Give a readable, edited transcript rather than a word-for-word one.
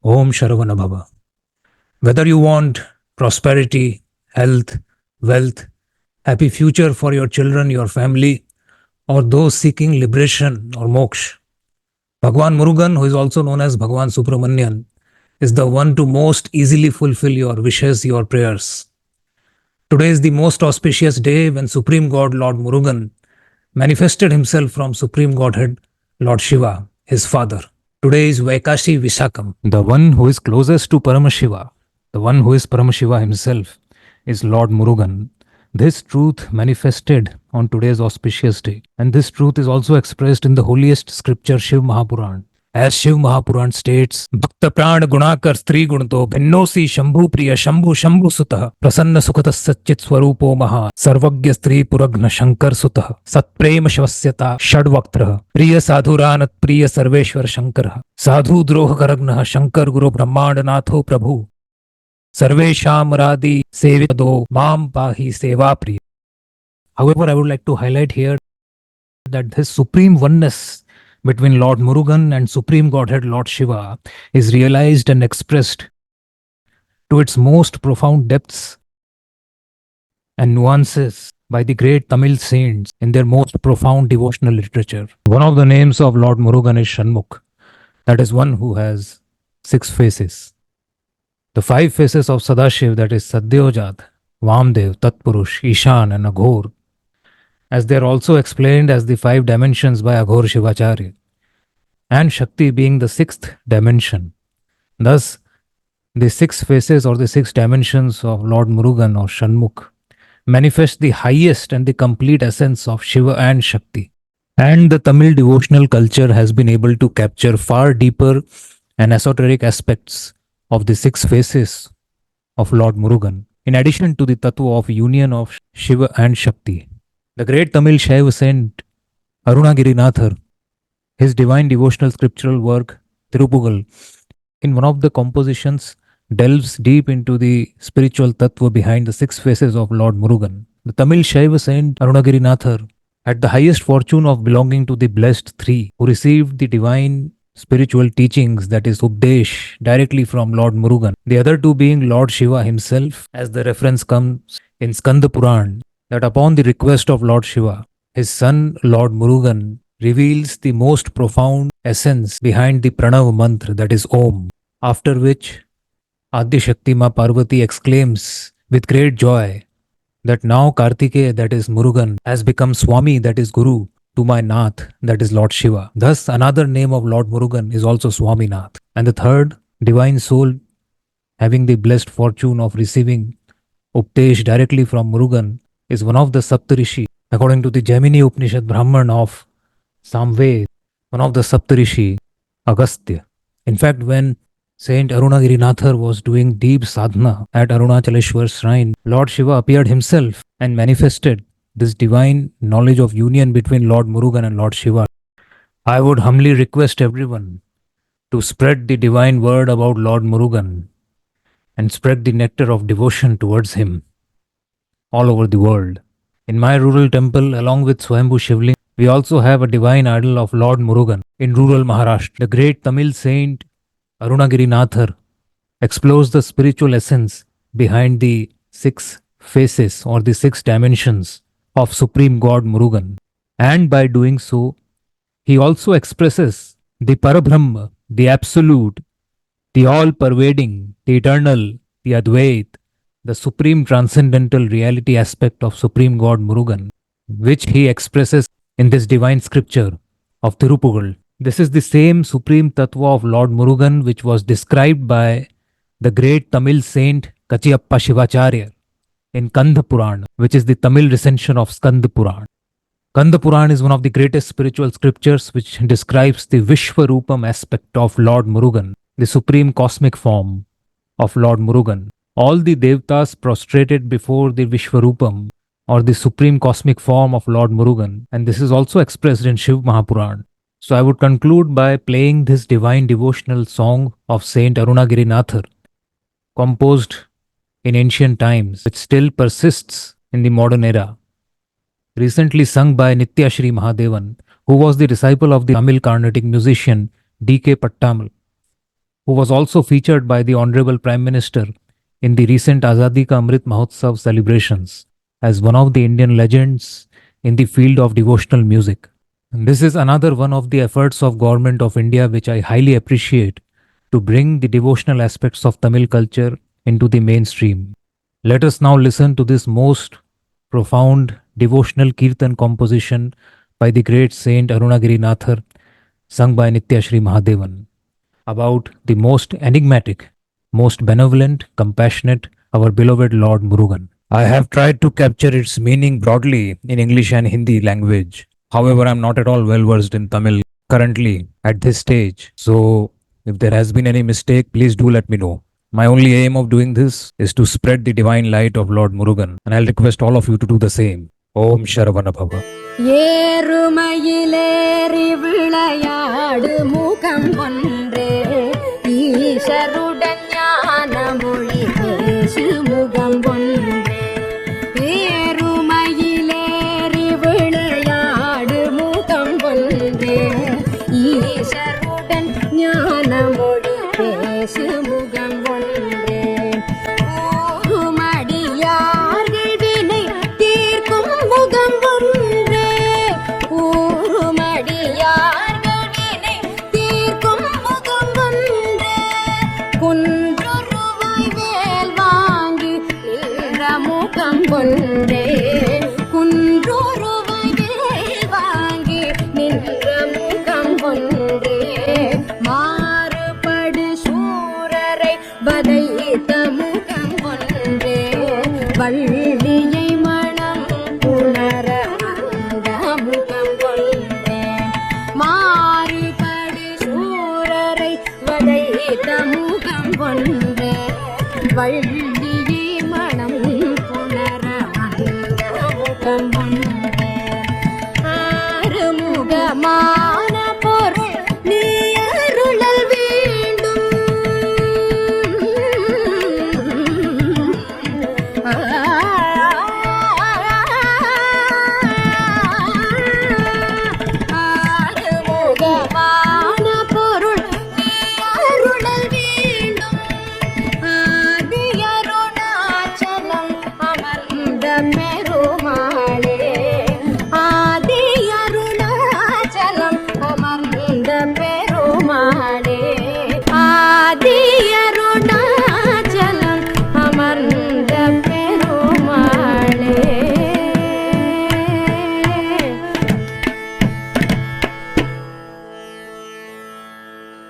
Om Sharavana Bhava. Whether you want prosperity, health, wealth, happy future for your children, your family, or those seeking liberation or moksha, Bhagwan Murugan, who is also known as Bhagwan Subramanian, is the one to most easily fulfill your wishes, your prayers. Today is the most auspicious day when Supreme God Lord Murugan manifested himself from Supreme Godhead Lord Shiva, his father. Today is Vaikashi Visakam. The one who is closest to Paramashiva, the one who is Paramashiva himself, is Lord Murugan. This truth manifested on today's auspicious day, and this truth is also expressed in the holiest scripture Shiv Mahapuran. As Shiv Mahapuran states, Bhakta Pran Gunakar Stri Gunto Bhinnosi Shambhu Priya Shambhu Shambhu Sutah Prasanna Sukata Satchit Swarupo Maha Sarvagya Stri Puragna Shankar Sutah Satprema Shvasyata Shadvaktrah Priya Sadhuranat Priya Sarveshwar Shankarah Sadhu Droha Karagnah Shankar Guru Brahmandanatho Prabhu Sarvesham Radhi Sevito Mam Pahi Seva Priya. However, I would like to highlight here that this supreme oneness between Lord Murugan and Supreme Godhead Lord Shiva is realized and expressed to its most profound depths and nuances by the great Tamil saints in their most profound devotional literature. One of the names of Lord Murugan is Shanmukh, that is one who has 6 faces. The 5 faces of Sadashiv, that is Sadyojat, Vamdev, Tatpurush, Ishan and Aghor, as they are also explained as the 5 dimensions by Aghor Shivacharya, and Shakti being the 6th dimension. Thus, the 6 faces or the 6 dimensions of Lord Murugan or Shanmukh manifest the highest and the complete essence of Shiva and Shakti. And the Tamil devotional culture has been able to capture far deeper and esoteric aspects of the 6 faces of Lord Murugan, in addition to the tattva of union of Shiva and Shakti. The great Tamil Shaiva saint Arunagirinathar, his divine devotional scriptural work Tirupugal, in one of the compositions delves deep into the spiritual tattva behind the 6 faces of Lord Murugan. The Tamil Shaiva saint Arunagirinathar had the highest fortune of belonging to the blessed 3 who received the divine spiritual teachings, that is Updesh, directly from Lord Murugan. The other 2 being Lord Shiva himself, as the reference comes in Skanda Puran, that upon the request of Lord Shiva, his son Lord Murugan reveals the most profound essence behind the Pranav mantra, that is Om, after which Adi Shakti Ma Parvati exclaims with great joy that now Kartikeya, that is Murugan, has become Swami, that is Guru, to my Nath, that is Lord Shiva. Thus, another name of Lord Murugan is also Swaminath. And the third divine soul, having the blessed fortune of receiving Updesh directly from Murugan, is one of the Saptarishi. According to the Jaimini Upanishad Brahman of Samved, one of the Saptarishi, Agastya. In fact, when Saint Arunagirinathar was doing deep sadhana at Arunachaleshwar shrine, Lord Shiva appeared himself and manifested this divine knowledge of union between Lord Murugan and Lord Shiva. I would humbly request everyone to spread the divine word about Lord Murugan and spread the nectar of devotion towards him all over the world. In my rural temple, along with Swayambhu Shivling, we also have a divine idol of Lord Murugan in rural Maharashtra. The great Tamil saint Arunagirinathar explores the spiritual essence behind the 6 faces or the 6 dimensions of Supreme God Murugan. And by doing so, he also expresses the Parabrahma, the Absolute, the all-pervading, the eternal, the Advait, the supreme transcendental reality aspect of Supreme God Murugan, which he expresses in this divine scripture of Tirupugal. This is the same supreme tattva of Lord Murugan which was described by the great Tamil saint Kachiyappa Shivacharya in Kanda Puran, which is the Tamil recension of Skanda Puran. Kanda Puran is one of the greatest spiritual scriptures which describes the Vishwarupam aspect of Lord Murugan, the supreme cosmic form of Lord Murugan. All the Devtas prostrated before the Vishwarupam or the supreme cosmic form of Lord Murugan, and this is also expressed in Shiv Mahapuran. So I would conclude by playing this divine devotional song of Saint Arunagirinathar, composed in ancient times, which still persists in the modern era. Recently sung by Nitya Shri Mahadevan, who was the disciple of the Tamil Carnatic musician D.K. Pattamal, who was also featured by the Honorable Prime Minister in the recent Azadi Ka Amrit Mahotsav celebrations as one of the Indian legends in the field of devotional music. And this is another one of the efforts of Government of India which I highly appreciate to bring the devotional aspects of Tamil culture into the mainstream. Let us now listen to this most profound devotional Kirtan composition by the great Saint Arunagiri Nathar, sung by Nitya Shri Mahadevan, about the most enigmatic, most benevolent, compassionate, our beloved Lord Murugan. I have tried to capture its meaning broadly in English and Hindi language. However, I am not at all well versed in Tamil currently at this stage. So, if there has been any mistake, please do let me know. My only aim of doing this is to spread the divine light of Lord Murugan, and I'll request all of you to do the same. Om Sharavana Bhava. ஏறுமயிலேறி விளையாடு முகம் ஒன்றே ஈசருடன் ஞான மொழி பேசு முகம் ஒன்றே ஏறுமயிலேறி விளையாடு முகம் ஒன்றே ஈசருடன் ஞான மொழி பேசு முகம் ஒன்றே கூறுமடியார்கள் வினை தீர்க்கும் முகம் ஒன்றே கூறுமடியார்கள் வினை தீர்க்கும் முகம் ஒன்றே குன்றொருவாய் வேல் வாங்கி நின்ற முகம் ஒன்றே குன்றொருவாய் வேல் வாங்கி நின்ற முகம் ஒன்றே மாறுபடு சூரரை வதைத்த முகம் ஒன்றே வள்ளியை மனம் புணர வந்த முகம் ஒன்றே மாறுபடு சூரரை வதைத்த முகம் ஒன்றே வள்ளியை மனம் புணர வந்த முகம் ஒன்றே ஆறுமுகமா